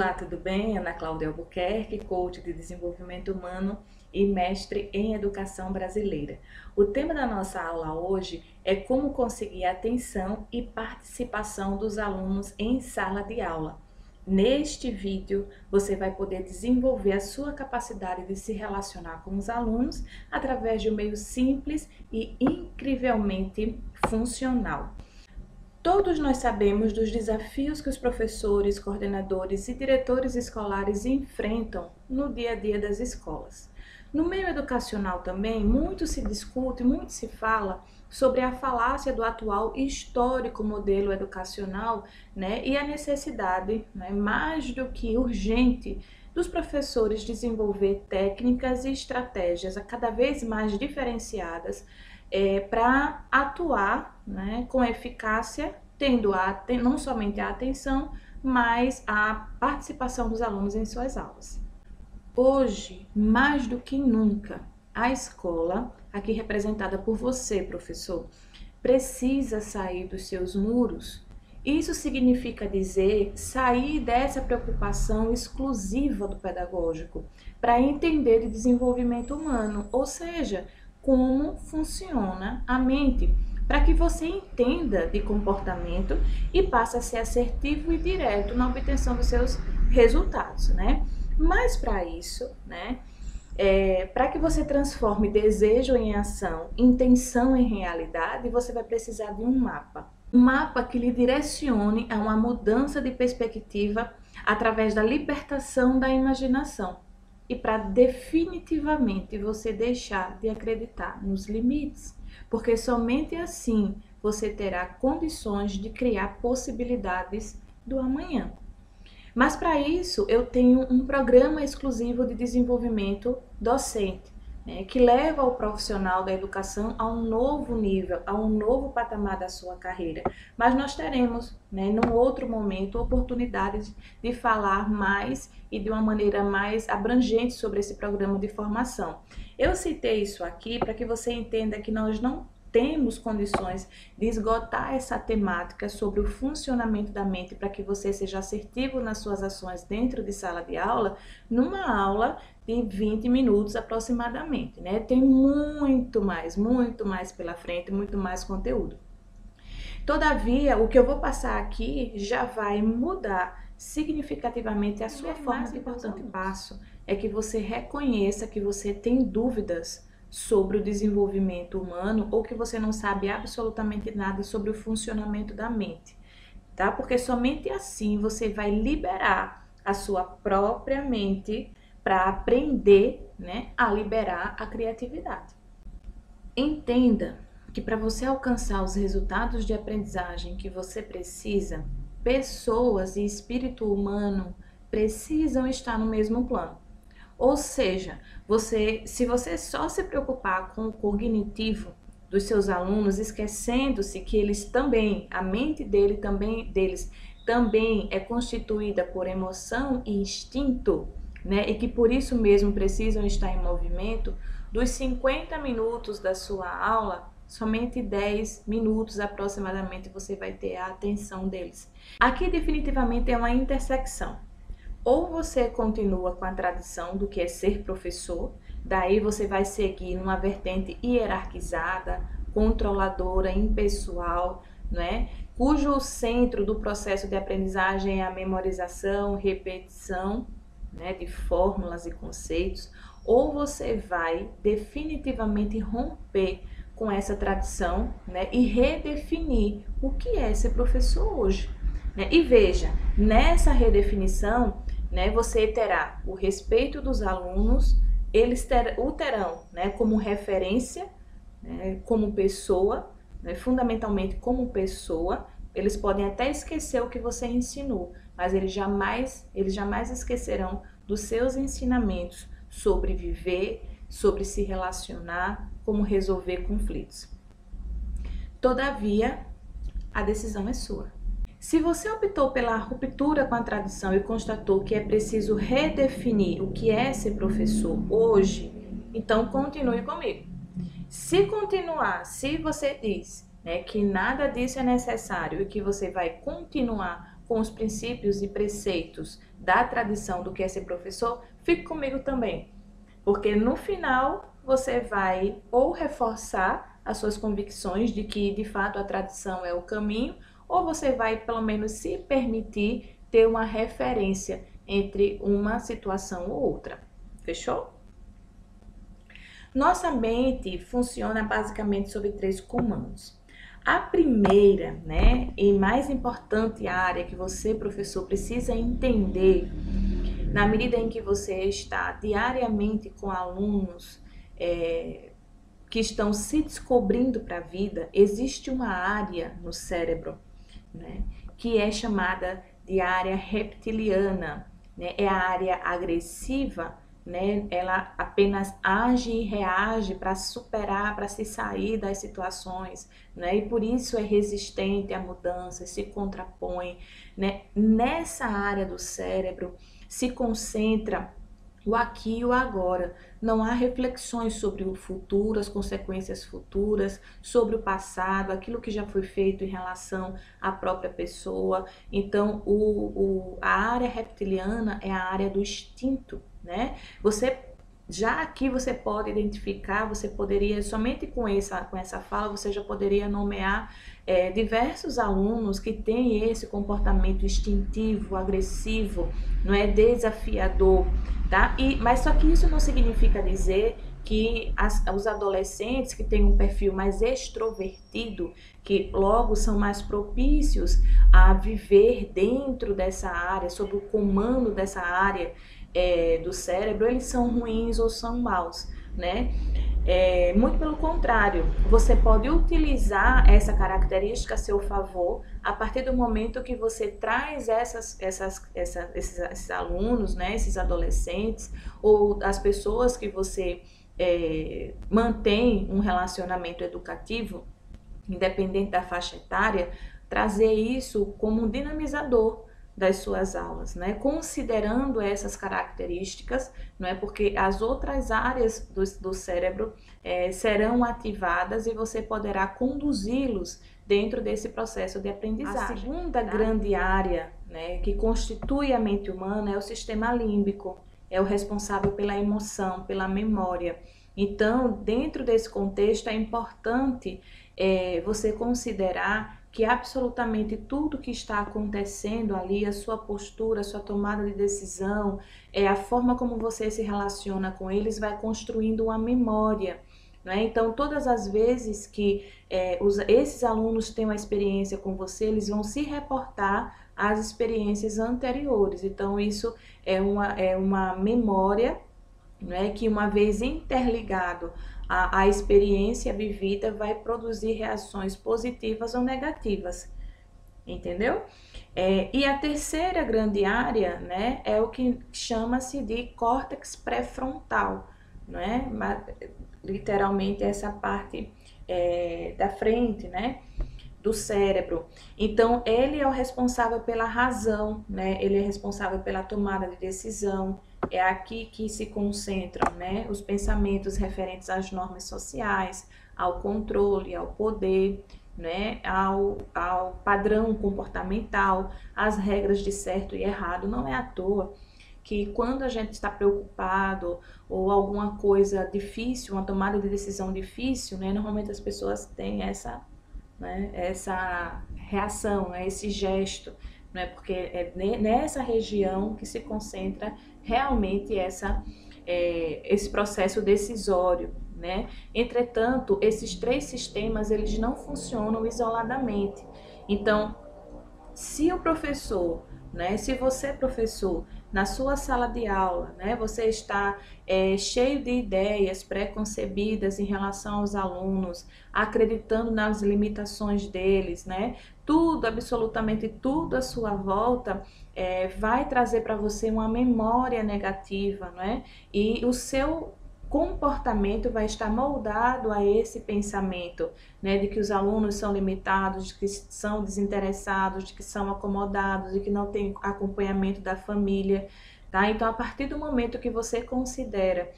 Olá, tudo bem? Ana Cláudia Albuquerque, coach de desenvolvimento humano e mestre em educação brasileira. O tema da nossa aula hoje é como conseguir a atenção e participação dos alunos em sala de aula. Neste vídeo, você vai poder desenvolver a sua capacidade de se relacionar com os alunos através de um meio simples e incrivelmente funcional. Todos nós sabemos dos desafios que os professores, coordenadores e diretores escolares enfrentam no dia a dia das escolas. No meio educacional também, muito se discute, muito se fala sobre a falácia do atual histórico modelo educacional, e a necessidade, mais do que urgente, dos professores desenvolver técnicas e estratégias cada vez mais diferenciadas para atuar com eficácia, tendo não somente a atenção, mas a participação dos alunos em suas aulas. Hoje, mais do que nunca, a escola, aqui representada por você, professor, precisa sair dos seus muros. Isso significa dizer sair dessa preocupação exclusiva do pedagógico para entender de desenvolvimento humano, ou seja, como funciona a mente, para que você entenda de comportamento e passe a ser assertivo e direto na obtenção dos seus resultados, Mas para isso, para que você transforme desejo em ação, intenção em realidade, você vai precisar de um mapa. Um mapa que lhe direcione a uma mudança de perspectiva através da libertação da imaginação. E para definitivamente você deixar de acreditar nos limites, porque somente assim você terá condições de criar possibilidades do amanhã. Mas para isso eu tenho um programa exclusivo de desenvolvimento docente, que leva o profissional da educação a um novo nível, a um novo patamar da sua carreira. Mas nós teremos, num outro momento, oportunidades de falar mais e de uma maneira mais abrangente sobre esse programa de formação. Eu citei isso aqui para que você entenda que nós não temos condições de esgotar essa temática sobre o funcionamento da mente para que você seja assertivo nas suas ações dentro de sala de aula, numa aula de 20 minutos aproximadamente, Tem muito mais pela frente, muito mais conteúdo. Todavia, o que eu vou passar aqui já vai mudar significativamente a sua forma. O mais importante passo é que você reconheça que você tem dúvidas sobre o desenvolvimento humano ou que você não sabe absolutamente nada sobre o funcionamento da mente, tá? Porque somente assim você vai liberar a sua própria mente para aprender, a liberar a criatividade. Entenda que para você alcançar os resultados de aprendizagem que você precisa, pessoas e espírito humano precisam estar no mesmo plano. Ou seja, se você só se preocupar com o cognitivo dos seus alunos, esquecendo-se que eles também, a mente deles também é constituída por emoção e instinto, e que por isso mesmo precisam estar em movimento, dos 50 minutos da sua aula, somente 10 minutos aproximadamente você vai ter a atenção deles. Aqui definitivamente é uma intersecção. Ou você continua com a tradição do que é ser professor, daí você vai seguir numa vertente hierarquizada, controladora, impessoal, cujo centro do processo de aprendizagem é a memorização, repetição, de fórmulas e conceitos, ou você vai definitivamente romper com essa tradição, e redefinir o que é ser professor hoje. E veja, nessa redefinição, você terá o respeito dos alunos, eles o terão como referência, como pessoa, fundamentalmente como pessoa. Eles podem até esquecer o que você ensinou, mas eles jamais esquecerão dos seus ensinamentos sobre viver, sobre se relacionar, como resolver conflitos. Todavia, a decisão é sua. Se você optou pela ruptura com a tradição e constatou que é preciso redefinir o que é ser professor hoje, então continue comigo. Se continuar, se você diz que nada disso é necessário e que você vai continuar com os princípios e preceitos da tradição do que é ser professor, fique comigo também. Porque no final você vai ou reforçar as suas convicções de que de fato a tradição é o caminho, ou você vai pelo menos se permitir ter uma referência entre uma situação ou outra. Fechou? Nossa mente funciona basicamente sobre 3 comandos. A primeira, né, e mais importante área que você, professor, precisa entender, na medida em que você está diariamente com alunos que estão se descobrindo para a vida, existe uma área no cérebro, né, que é chamada de área reptiliana, né, é a área agressiva, né, ela apenas age e reage para superar, para se sair das situações, né, e por isso é resistente à mudança, se contrapõe, né. Nessa área do cérebro se concentra o aqui e o agora. Não há reflexões sobre o futuro, as consequências futuras, sobre o passado, aquilo que já foi feito em relação à própria pessoa. Então, a área reptiliana é a área do instinto, né? Já aqui você pode identificar, você poderia, somente com essa fala, você já poderia nomear diversos alunos que têm esse comportamento instintivo, agressivo, não é desafiador, tá? Mas só que isso não significa dizer que os adolescentes que têm um perfil mais extrovertido, que logo são mais propícios a viver dentro dessa área, sob o comando dessa área do cérebro, eles são ruins ou são maus, né? Muito pelo contrário, você pode utilizar essa característica a seu favor a partir do momento que você traz esses alunos, né, esses adolescentes ou as pessoas que você mantém um relacionamento educativo, independente da faixa etária, trazer isso como um dinamizador das suas aulas, né? Considerando essas características, não é, porque as outras áreas do cérebro serão ativadas e você poderá conduzi-los dentro desse processo de aprendizagem. A segunda grande área, né, que constitui a mente humana é o sistema límbico, é o responsável pela emoção, pela memória. Então, dentro desse contexto, é importante você considerar que absolutamente tudo que está acontecendo ali, a sua postura, a sua tomada de decisão, a forma como você se relaciona com eles, vai construindo uma memória, né? Então, todas as vezes que esses alunos têm uma experiência com você, eles vão se reportar às experiências anteriores. Então, isso é uma memória, né, que uma vez interligado à experiência vivida vai produzir reações positivas ou negativas, entendeu? E a terceira grande área, né, é o que chama-se de córtex pré-frontal, né? Literalmente essa parte da frente, né, do cérebro. Então, ele é o responsável pela razão, né? Ele é responsável pela tomada de decisão. É aqui que se concentram, né, os pensamentos referentes às normas sociais, ao controle, ao poder, né, ao padrão comportamental, às regras de certo e errado. Não é à toa que quando a gente está preocupado ou alguma coisa difícil, uma tomada de decisão difícil, né, normalmente as pessoas têm essa reação, esse gesto, né, porque é nessa região que se concentra realmente esse processo decisório, né? Entretanto, esses 3 sistemas, eles não funcionam isoladamente. Então, se o professor, né, se você, professor, na sua sala de aula, né, você está cheio de ideias pré-concebidas em relação aos alunos, acreditando nas limitações deles, né, tudo, absolutamente tudo à sua volta vai trazer para você uma memória negativa, né, e o seu comportamento vai estar moldado a esse pensamento, né, de que os alunos são limitados, de que são desinteressados, de que são acomodados, de que não tem acompanhamento da família, tá? Então, a partir do momento que você considera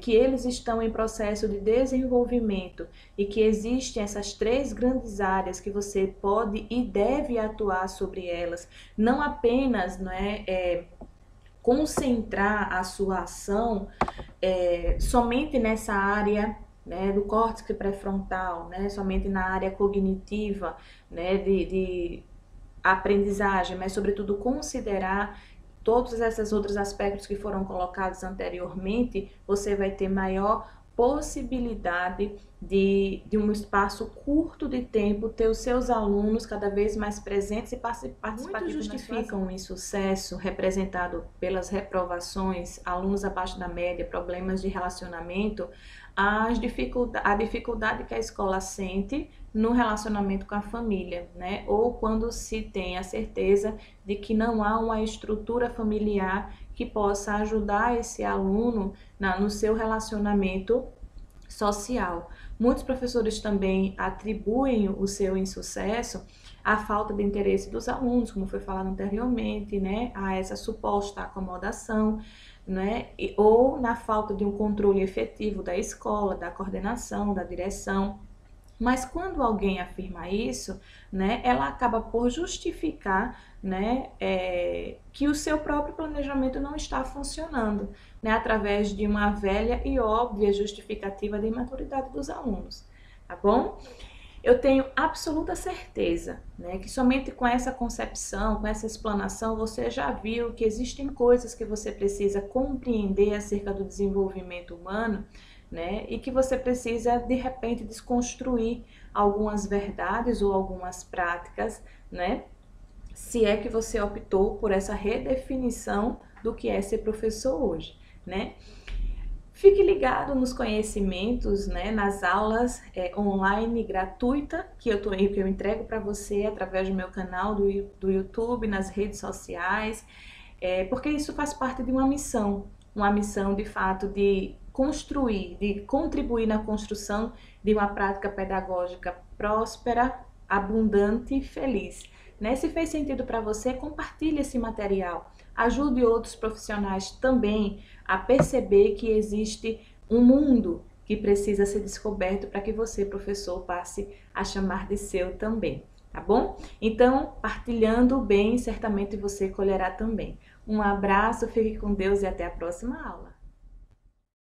que eles estão em processo de desenvolvimento e que existem essas 3 grandes áreas que você pode e deve atuar sobre elas, não apenas, concentrar a sua ação somente nessa área, do córtex pré-frontal, somente na área cognitiva, de aprendizagem, mas sobretudo considerar todos esses outros aspectos que foram colocados anteriormente, você vai ter maior possibilidade de um espaço curto de tempo, ter os seus alunos cada vez mais presentes e participativos. Muitos justificam o insucesso representado pelas reprovações, alunos abaixo da média, problemas de relacionamento, a dificuldade que a escola sente no relacionamento com a família, ou quando se tem a certeza de que não há uma estrutura familiar que possa ajudar esse aluno no seu relacionamento social. Muitos professores também atribuem o seu insucesso à falta de interesse dos alunos, como foi falado anteriormente, a essa suposta acomodação, ou na falta de um controle efetivo da escola, da coordenação, da direção. Mas quando alguém afirma isso, ela acaba por justificar, que o seu próprio planejamento não está funcionando, através de uma velha e óbvia justificativa da imaturidade dos alunos, tá bom? Eu tenho absoluta certeza, que somente com essa concepção, com essa explanação, você já viu que existem coisas que você precisa compreender acerca do desenvolvimento humano, e que você precisa, de repente, desconstruir algumas verdades ou algumas práticas, se é que você optou por essa redefinição do que é ser professor hoje, Fique ligado nos conhecimentos, nas aulas online gratuita que eu entrego para você através do meu canal do YouTube, nas redes sociais, porque isso faz parte de uma missão de fato de construir, de contribuir na construção de uma prática pedagógica próspera, abundante e feliz. Se fez sentido para você, compartilhe esse material. Ajude outros profissionais também a perceber que existe um mundo que precisa ser descoberto para que você, professor, passe a chamar de seu também, tá bom? Então, partilhando o bem, certamente você colherá também. Um abraço, fique com Deus e até a próxima aula.